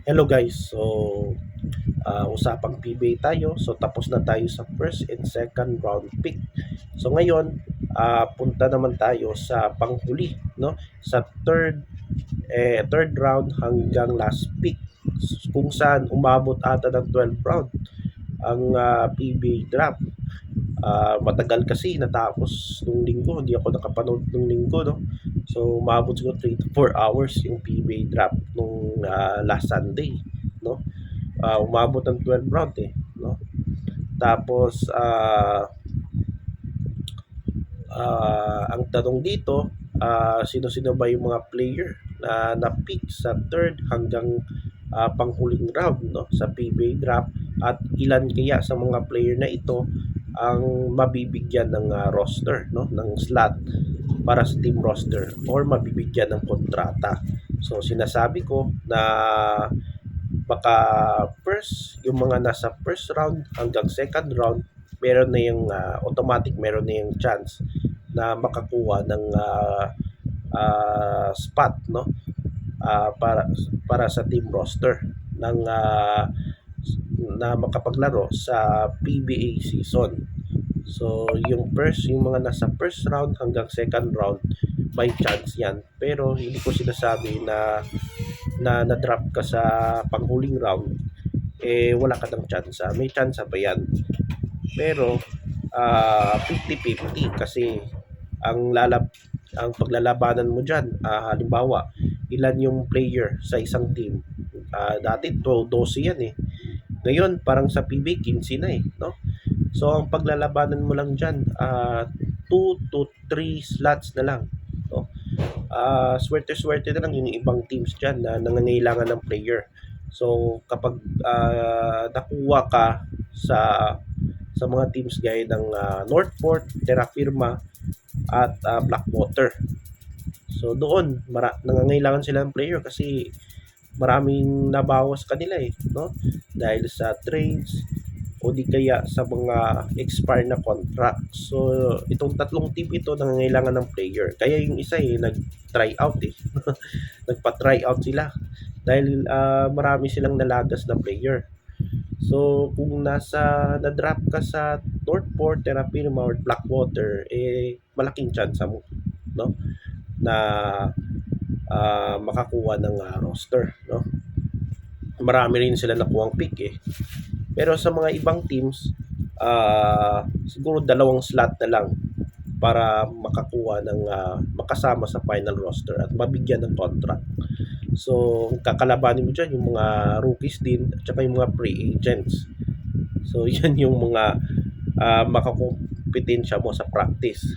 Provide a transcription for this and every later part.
Hello guys, so usapang PBA tayo. So tapos na tayo sa first and second round pick. So ngayon, punta naman tayo sa panghuli, no? Sa third round hanggang last pick kung saan umabot ata ng 12 round ang PBA draft. Matagal kasi natapos nung linggo, hindi ako nakapanood nung linggo, no? So umabot siguro 3 to 4 hours yung PBA draft nung last Sunday, no? Umabot ng 12 round eh, no? Tapos ang tanong dito, sino-sino ba yung mga player na na-pick sa third hanggang panghuling round, no, sa PBA draft, at ilan kaya sa mga player na ito ang mabibigyan ng roster, no, ng slot para sa team roster or mabibigyan ng kontrata. So sinasabi ko na baka yung mga nasa first round hanggang second round, meron na yung automatic, meron na yung chance na makakuha ng spot, no, para sa team roster ng na makapaglaro sa PBA season. So yung mga nasa first round hanggang second round, may chance yan, pero hindi ko sinasabi na drop ka sa panghuling round, wala ka ng chance. May chance pa yan, pero 50-50 kasi ang paglalabanan mo diyan, halimbawa ilan yung player sa isang team. Dati 12 yan eh, ngayon parang sa PB 15 na eh, no? So ang paglalabanan mo lang diyan, 2 to 3 slots na lang, no? Swerte-swerte na lang yung ibang teams diyan na nangangailangan ng player. So kapag nakuha ka sa mga teams gaya ng Northport, Terra Firma at Blackwater. So doon nangangailangan sila ng player kasi maraming nabawas kanila eh, no? Dahil sa trades o di kaya sa mga expire na contract. So itong tatlong team ito nangangailangan ng player. Kaya yung isa nag-try out eh. Nagpa-try out sila dahil marami silang nalagas na player. So kung na-drop ka sa Northport, Terra Firma or Blackwater, malaking chance mo, no, na makakuha ng roster, no. Marami rin sila nakuhang pick eh. Pero sa mga ibang teams, siguro dalawang slot na lang para makakuha ng makasama sa final roster at mabigyan ng contract. So kakalabanin mo dyan yung mga rookies din at saka yung mga free agents. So yan yung mga makakompetensya mo sa practice.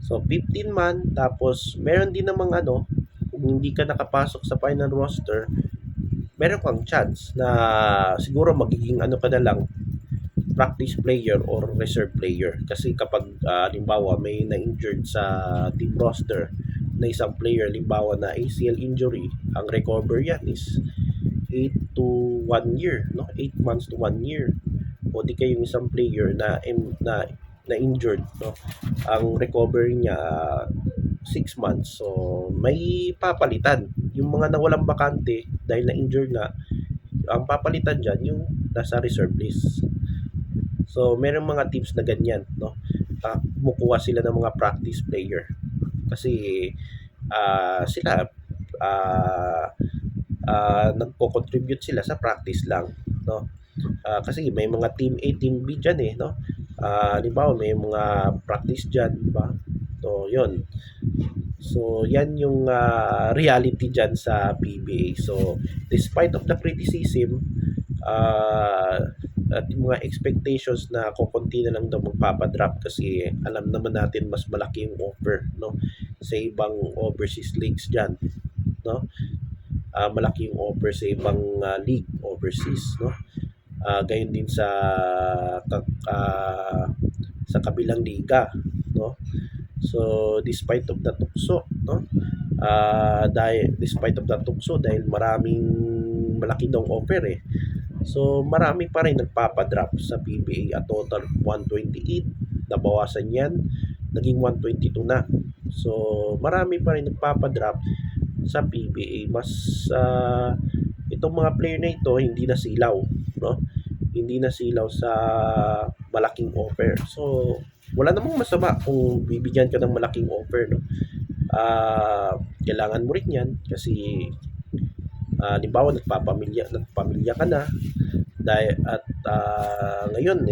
So 15 man, tapos meron din namang kung hindi ka nakapasok sa final roster, meron kang chance na siguro magiging ka na lang, practice player or reserve player. Kasi kapag limbawa may na-injured sa team roster na isang player, limbawa na ACL injury, ang recover yan is 8 to 1 year, no? 8 months to 1 year. O di kayong isang player na injured, no? Ang recovery niya 6 months. So may papalitan. Yung mga nawalang bakante dahil na-injured na, ang papalitan diyan yung nasa reserve list. So merong mga teams na ganyan, no? Kumukuha sila ng mga practice player kasi sila nagko-contribute sila sa practice lang, no? Kasi may mga team A, team B diyan eh, no? Halimbawa may mga practice diyan, di ba? So, 'yun. So, yan yung reality dyan sa PBA. So, despite of the criticism, at yung mga expectations na kukunti na lang daw magpapadrop kasi alam naman natin mas malaki yung offer, no, sa ibang overseas leagues dyan, no. Malaki yung offer sa ibang league overseas, no. Gayon din sa kabilang liga, no. So despite of the tukso, no, dahil maraming malaki daw offer eh. So marami pa rin nagpapadrop sa PBA, at total 128, nabawasan yan, naging 122 na. So marami pa rin nagpapadrop sa PBA. Mas itong mga player na ito hindi na silaw, no? Hindi na silaw sa malaking offer. So, wala namang masama kung bibigyan ka ng malaking offer, no? Kailangan mo rin 'yan kasi halimbawa nagpamilya ka na dahil at ngayon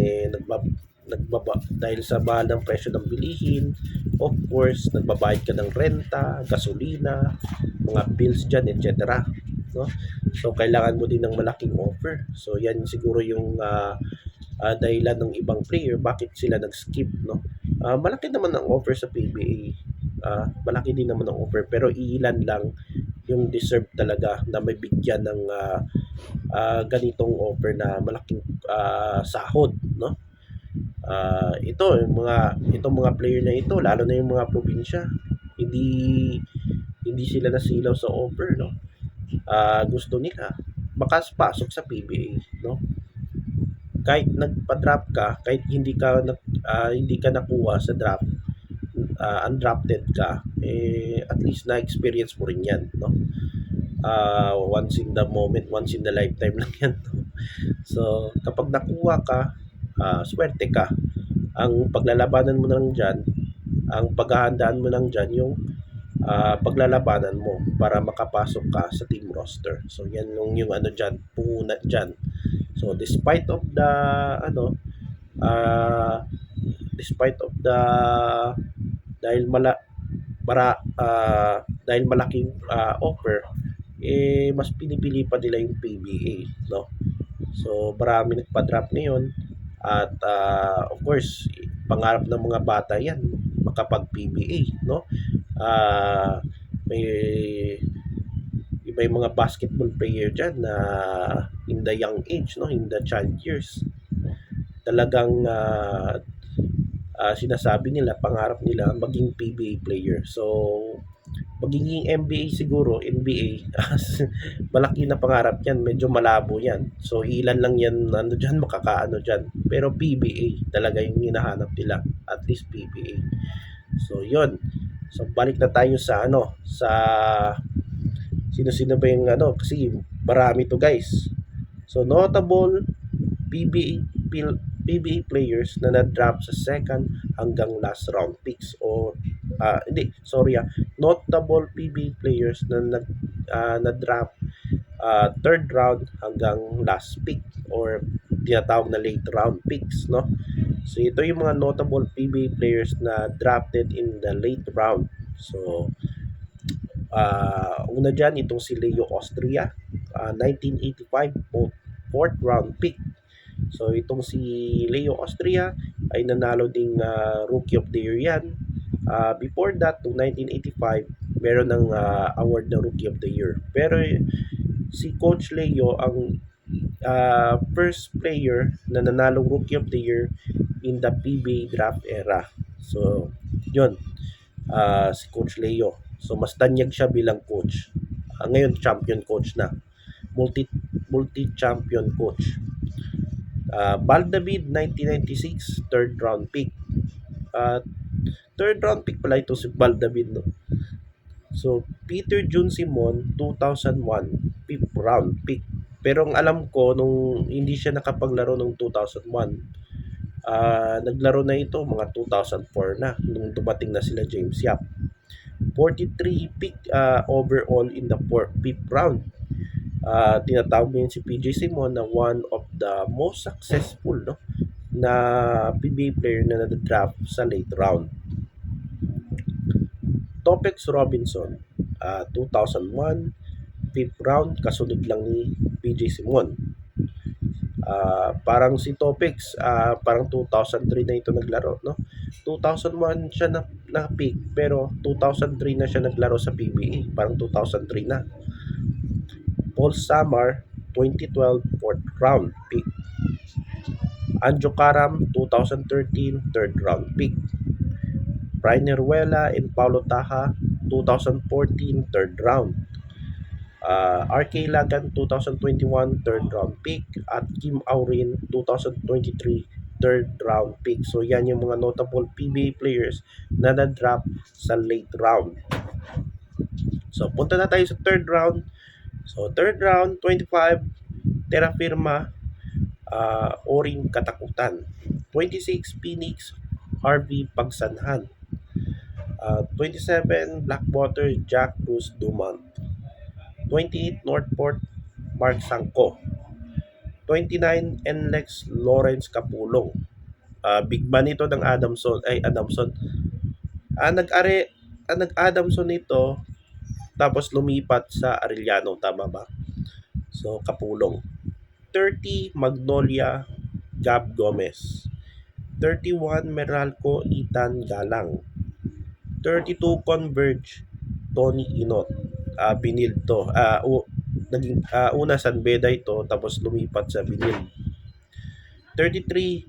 nagbaba dahil sa mahal ng presyo ng bilihin, of course nagbabayad ka ng renta, gasolina, mga bills diyan, etc. No? So kailangan mo din ng malaking offer. So yan siguro yung dahilan ng ibang player bakit sila nag-skip, no? Malaki naman ang offer sa PBA. Malaki din naman ang offer pero ilan lang yung deserve talaga na may bigyan ng ganitong offer na malaking sahod, no? Itong mga player na ito, lalo na yung mga probinsya, hindi hindi sila nasilaw sa offer, no? Gusto nila pasok sa PBA, no? Kahit nagpa-drop ka, kahit hindi ka nakuha sa draft, undrafted ka, at least na-experience mo rin 'yan, no? Once in the moment, once in the lifetime lang 'yan, no? So, kapag nakuha ka, swerte ka. Ang paglalabanan mo lang diyan, ang paghahandaan mo lang diyan yung paglalabanan mo para makapasok ka sa team roster. So, yan yung ano diyan, puna diyan. So, uh, despite of the dahil dahil malaking offer, mas pinipili pa nila yung PBA, no? So marami nagpa-drop ngayon at of course pangarap ng mga bata yan makapag PBA, no? Ah, may may mga basketball player diyan na in the young age, no, in the child years, talagang sinasabi nila pangarap nila maging PBA player. So magiging NBA siguro, NBA, malaki na pangarap yan, medyo malabo yan. So ilan lang yan, ano dyan, makakaano dyan. Pero PBA talaga yung hinahanap nila, at least PBA. So yun. So balik na tayo sa sa sino-sino ba yung kasi marami to guys. So notable PBA players na na-drop sa second hanggang last round picks or hindi, sorry notable PBA players na na-drop third round hanggang last pick or tinatawag na late round picks, no? So ito yung mga notable PBA players na drafted in the late round. So una dyan itong si Leo Austria, 1985 fourth round pick. So itong si Leo Austria ay nanalo ding Rookie of the Year yan. Before that, to 1985, meron ng award na Rookie of the Year. Pero si Coach Leo ang first player na nanalong Rookie of the Year in the PBA draft era. So yun, si Coach Leo. So mas tanyag siya bilang coach. Ngayon champion coach na. Multi-champion coach. Bal David 1996 third round pick. Third round pick pala ito si Bal David, no. So Peter June Simon 2001 fifth round pick. Pero ang alam ko nung hindi siya nakapaglaro nung 2001, naglaro na ito mga 2004 na nung dumating na sila James Yap. 43 pick overall in the fifth round. Tinatawag niya si PJ Simon na one of the most successful, no, na PBA player na na-draft sa late round. Topex Robinson, 2001 fifth round, kasunod lang ni PJ Simon. Parang si Topex, parang 2003 na ito naglaro, no? 2001 siya na pick pero 2003 na siya naglaro sa PBA, parang 2003 na. Paul Samar 2012 fourth round pick. Anjo Karam 2013 third round pick. Brian Heruela and Paulo Taha 2014 third round. RK Lagan 2021 third round pick at Kim Aurin 2023 third round pick. So yan yung mga notable PBA players na na-drop sa late round. So punta na tayo sa third round. So, third round, 25, Terra Firma, Oring Katakutan. 26, Phoenix, Harvey Pagsanhan. 27, Blackwater, Jack Cruz Dumont. 28, Northport, Mark Sangko. 29, NLEX, Lawrence Capulong. Big man ito ng Adamson. Nag-are, nag-Adamson ito, tapos lumipat sa Arellano, tama ba? So, Capulong. 30, Magnolia, Gab Gomez. 31, Meralco, Ethan Galang. 32, Converge, Tony Inot. Binil to. Una San Beda ito, tapos lumipat sa Binil. 33,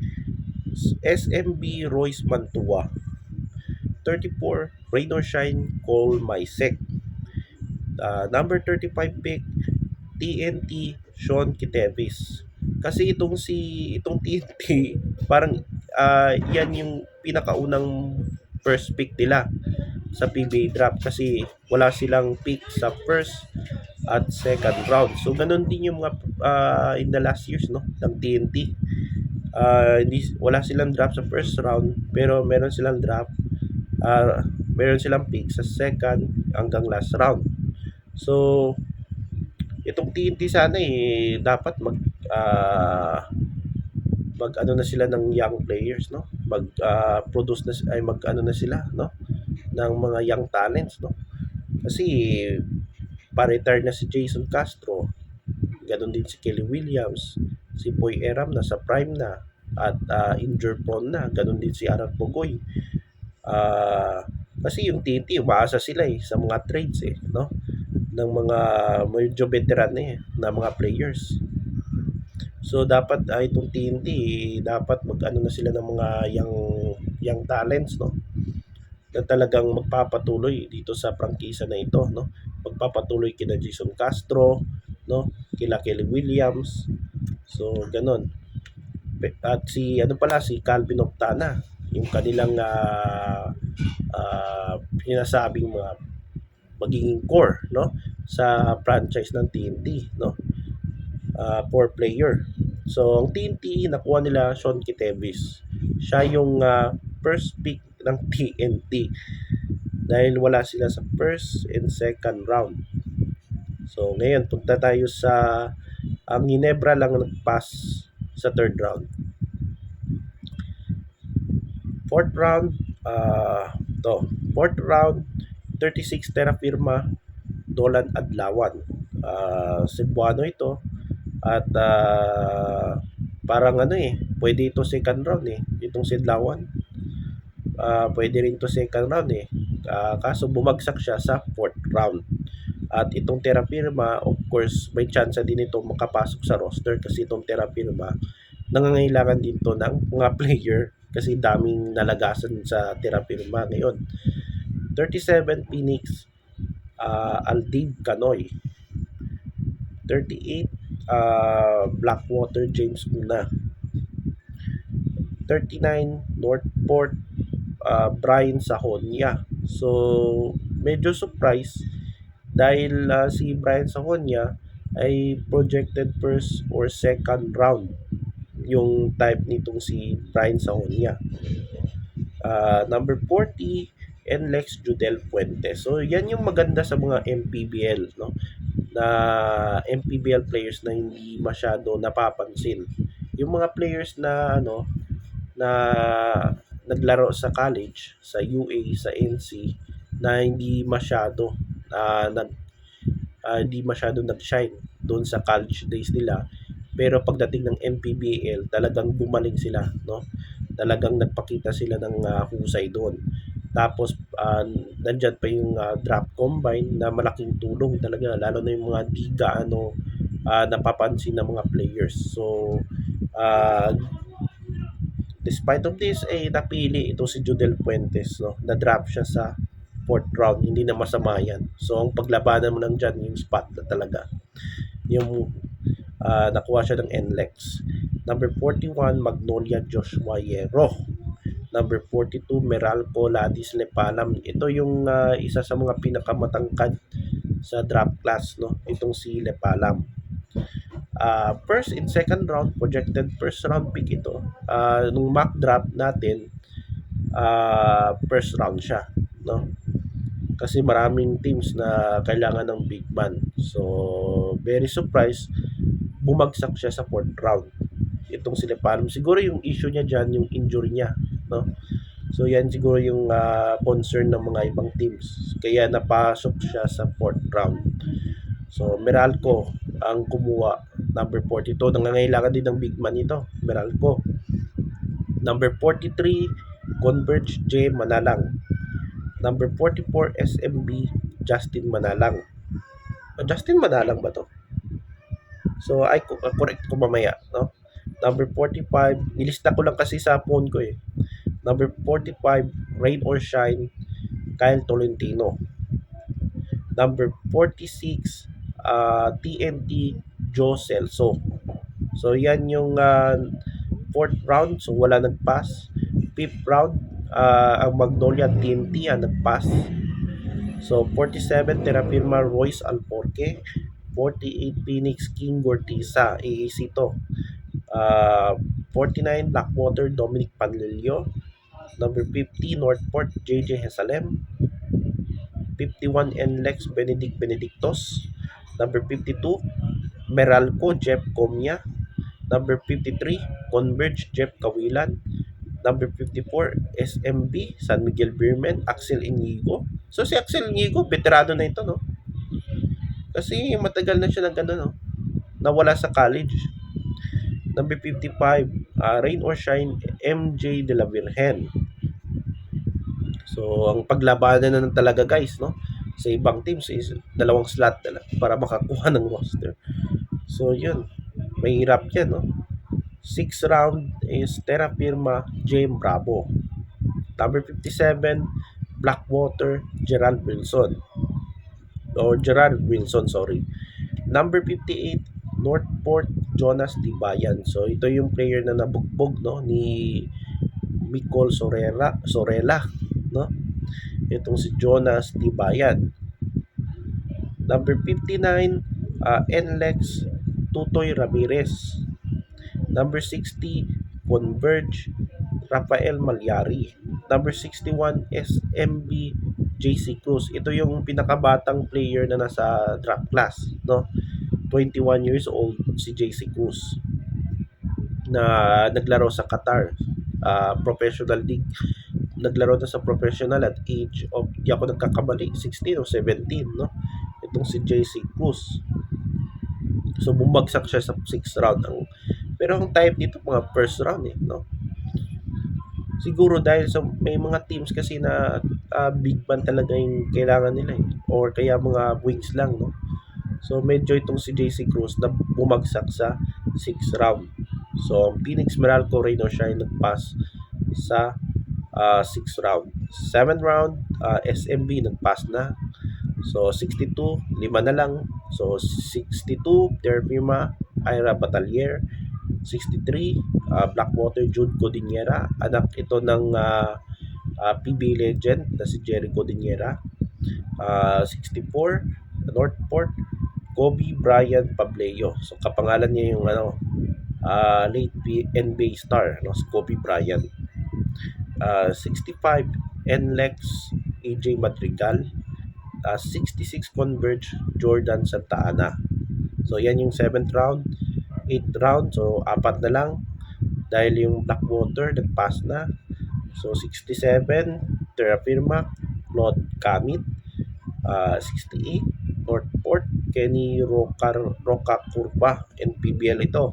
SMB Royce Mantua. 34, Rain or Shine, Cole Maisek. Number 35 pick, TNT, Sean Kitevis. Kasi itong TNT, parang yan yung pinakaunang first pick nila sa PBA draft kasi wala silang pick sa first at second round. So ganun din yung mga in the last years no ng TNT. Wala silang draft sa first round pero meron silang pick sa second hanggang last round. So itong TNT sana dapat mag ano na sila ng young players no, produce na mag ano na sila no ng mga young talents no, kasi pa-retire na si Jason Castro, ganoon din si Kelly Williams, si Boy Eram na sa prime na at injured prone na, ganoon din si Arat Bogoy. Kasi yung TNT umaasa sila sa mga trades no ng mga medyo veteran na mga players. So dapat itong TNT dapat mag-ano na sila ng mga young talents no na talagang magpapatuloy dito sa prangkisa na ito no. Magpapatuloy kina Jason Castro no, kila Kelly Williams. So ganon. At si Calvin Octana, yung kanilang sinasabing mga magiging core no sa franchise ng TNT no, core player. So ang TNT nakuha nila Sean Kitevis. Siya yung first pick ng TNT dahil wala sila sa first and second round. So ngayon punta tayo sa ang Ginebra lang nag-pass sa third round. Fourth round, fourth round, 36 Terra Firma, Dolan Adlawan. Cebuano ito at parang pwede ito second round itong Sidlawan. Pwede rin ito second round kaso bumagsak siya sa fourth round. At itong Terra Firma, of course, may chance din ito makapasok sa roster kasi itong Terra Firma nangangailangan din to ng mga player kasi daming nalagasan sa Terra Firma ngayon. 37 Phoenix, Aldiv Canoy. 38 Blackwater James Una. 39 Northport Brian Sahonia. So medyo surprise dahil si Brian Sahonia ay projected first or second round yung type nitong si Brian Sahonia. Number 40 Lex Judel Fuentes. So yan yung maganda sa mga MPBL no, na MPBL players na hindi masyado napapansin. Yung mga players na na naglaro sa college, sa UA, sa NC na hindi masyado hindi masyado nag-shine doon sa college days nila. Pero pagdating ng MPBL, talagang gumaling sila, no? Talagang nagpakita sila ng husay doon. Tapos nandyan pa yung draft combine na malaking tulong talaga, lalo na yung mga di gaano napapansin ng mga players. So despite of this napili ito si Judel Fuentes no, na draft siya sa fourth round, hindi na masama yan. So ang paglabanan mo lang dyan yung spot na talaga yung nakuha siya ng NLEX. Number 41 Magnolia Joshua Yero. Number 42 Meralco Ladis Lepalam. Ito yung isa sa mga pinakamatangkad sa draft class, no? Itong si Lepalam. First and second round, projected first round pick ito. Nung mock draft natin, first round siya, no? Kasi maraming teams na kailangan ng big man. So, very surprised, bumagsak siya sa fourth round. Itong si Lepalam, siguro yung issue niya dyan, yung injury niya, no? So, yan siguro yung concern ng mga ibang teams. Kaya napasok siya sa fourth round. So, Meralco ang kumuha, number 42. Nangangailangan din ng big man ito, Meralco. Number 43, Converge J. Manalang. Number 44, SMB, Justin Manalang. Justin Manalang ba to? So, correct ko mamaya, no? Number 45, nilista ko lang kasi sa phone ko eh. Number 45, Rain or Shine, Kyle Tolentino. Number 46, TNT, Joe Celso. So, yan yung fourth round. So, wala nag-pass. Fifth round, ang Magnolia TNT ang nag-pass. So, 47, Terrafirma Royce Alporque. 48, Phoenix King Gortiza. AAC to. 49, Blackwater Dominic Panlilio. Number 50, Northport JJ Hesalem. 51, NLEX Benedict Benedictos. Number 52, Meralco Jeff Comia. Number 53, Converge Jeff Kawilan. Number 54, SMB San Miguel Beerman, Axel Inigo. So si Axel Inigo, veterano na ito, no? Kasi matagal na siya no? Nawala sa college. Number 55, Rain or Shine, MJ De La Virgen. So, ang paglabanan na talaga guys, no? Sa ibang teams is dalawang slot na lang para makakuha ng roster. So, yun. Mahirap yan, no? 6th round is Terra Firma, James Bravo. Number 57, Blackwater, Gerald Wilson. Or Gerard Wilson, sorry. Number 58, Northport, Jonas Tibayan. So, ito yung player na nabugbog, no? Ni Micol Sorella, no? Itong si Jonas Tibayan. Number 59, NLEX Tutoy Ramirez. Number 60, Converge Rafael Malyari. Number 61, SMB JC Cruz. Ito yung pinakabatang player na nasa draft class, no? 21 years old si JC Cruz na naglaro sa Qatar professional league. Naglaro na sa professional at age of, di ako nagkakamali, 16 o 17, no? Itong si JC Cruz. So, bumagsak siya sa 6th round. Pero ang type dito, mga first round eh, no? Siguro dahil sa may mga teams kasi na big man talaga yung kailangan nila eh. Or kaya mga wings lang, no? So, medyo itong si JC Cruz na bumagsak sa 6th round. So, Phoenix Meralco Rain or Shine nag-pass sa 6th round. 7th round, SMB nag-pass na. So, 62, 5 na lang. So, 62, Terpima, Ira Batalier. 63, Blackwater Jude Codiniera. Anak ito ng PBA legend na si Jerry Codiniera. 64, Northport, Kobe Bryant Pableo. So, kapangalan niya yung late NBA star, no? Si Kobe Bryant. 65, NLEX AJ Madrigal. 66, Converge Jordan Santa Ana. So, yan yung 7th round. 8th round, so 4 na lang. Dahil yung Blackwater, nag-pass na. So, 67, Terra Firma, Claude Camit. 68, Northport, Kenny Roca Curva, NPBL ito.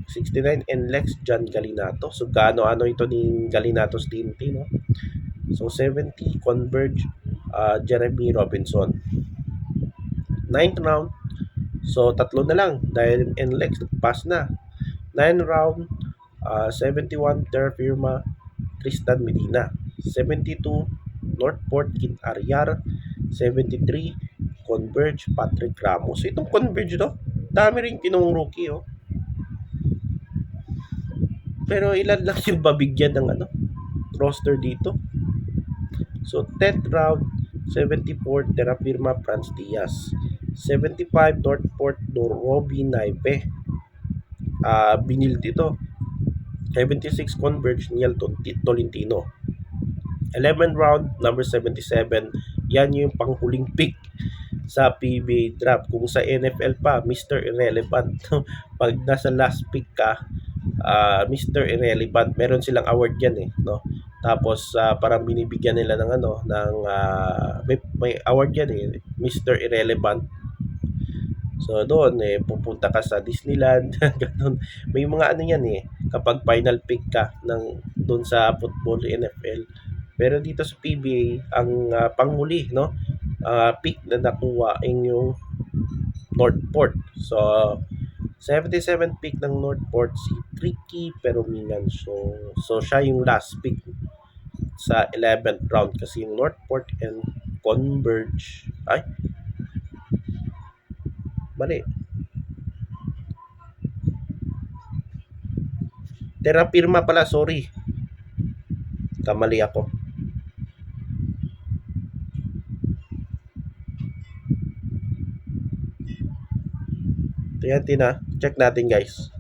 69, NLEX, John Galinato. So, gaano-ano ito ni Galinatos TNT, no? So, 70, Converge, Jeremy Robinson. 9th round, so 3 na lang dahil NLEX nag-pass na. 9 round, 71, Terra Firma, Tristan Medina. 72, Northport, Kid Aryar. 73, Converge, Patrick Ramos. So, itong Converge to, dami rin kinong rookie, oh. Pero ilan lang yung babigyan ng roster dito. So, 10th round, 74 Terra Firma Franz Diaz. 75 Northport Robbie Naipe. Binil dito. 76 Converge Niel Tolentino. 11 round, number 77. Yan yung panghuling pick sa PBA draft. Kung sa NFL pa, Mr. Irrelevant. Pag nasa last pick ka, Mr. Irrelevant. Meron silang award yan eh, no? Tapos parang binibigyan nila ng may award yan eh, Mr. Irrelevant. So doon pupunta ka sa Disneyland, ganun. May mga ano yan eh, kapag final pick ka ng doon sa football NFL. Pero dito sa PBA, ang panghuli, no? Pick na nakuha ay yung Northport. So 77 pick ng Northport si Tricky Perumingan. So siya yung last pick sa 11th round kasi yung Northport and Converge mali. Terra Firma pala, sorry. Kamali ako. Tina, check natin guys.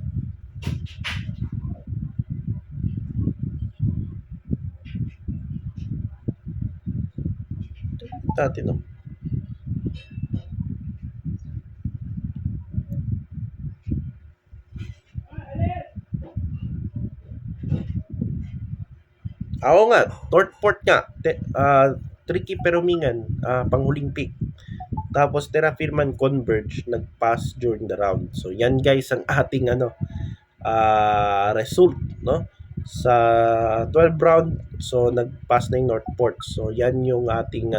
Natin, no? Oo nga, Northport nga. Tricky Perumingan, panghuling pick. Tapos Terra Firman Converge nag-pass during the round. So yan guys ang ating result, no? Sa 12 round, so nag-pass na yung Northport. So yan yung ating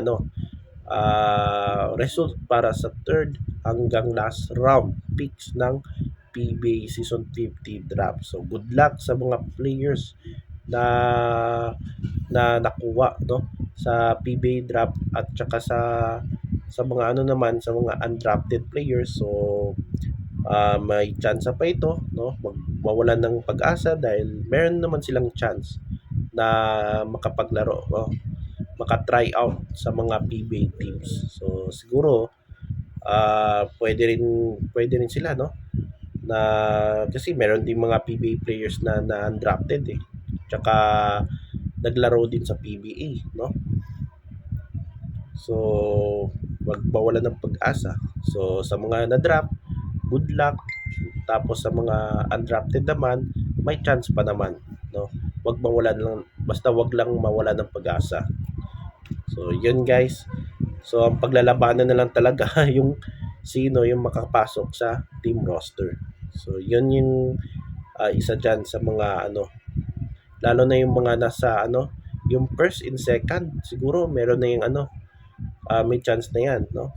result para sa third hanggang last round picks ng PBA Season 50 draft. So good luck sa mga players na nakuha, no, sa PBA draft at saka sa mga naman sa mga undrafted players. So may chance pa ito, no, mawalan ng pag-asa dahil meron naman silang chance na makapaglaro, no, maka-try out sa mga PBA teams. So siguro pwede rin sila, no, na kasi meron din mga PBA players na undrafted eh. Tsaka naglaro din sa PBA, no? So, wag mawalan ng pag-asa. So, sa mga na-draft, good luck. Tapos sa mga undrafted naman, may chance pa naman, no? Wag mawalan lang, basta wag lang mawalan ng pag-asa. So, yun guys. So, ang paglalabanan na lang talaga yung sino yung makapasok sa team roster. So, yun yung isa dyan sa mga lalo na yung mga nasa yung first and second, siguro meron na yung may chance na yan, no?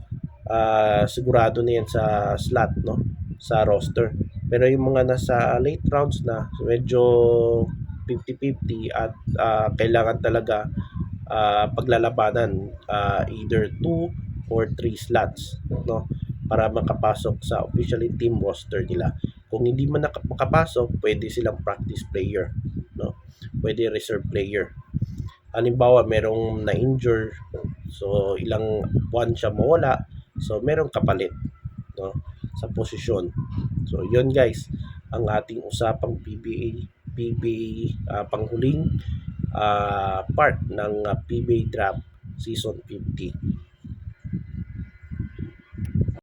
Sigurado na yan sa slot, no, sa roster. Pero yung mga nasa late rounds na, medyo 50-50 at kailangan talaga paglalabanan either 2 or 3 slots, no, para makapasok sa officially team roster nila. Kung hindi man makapasok, pwede silang practice player, no? Pwede reserve player. Halimbawa, merong na-injure, so ilang buwan siya mawala, so merong kapalit, no, sa posisyon. So yun guys, ang ating usapang PBA panghuling part ng PBA draft season 50.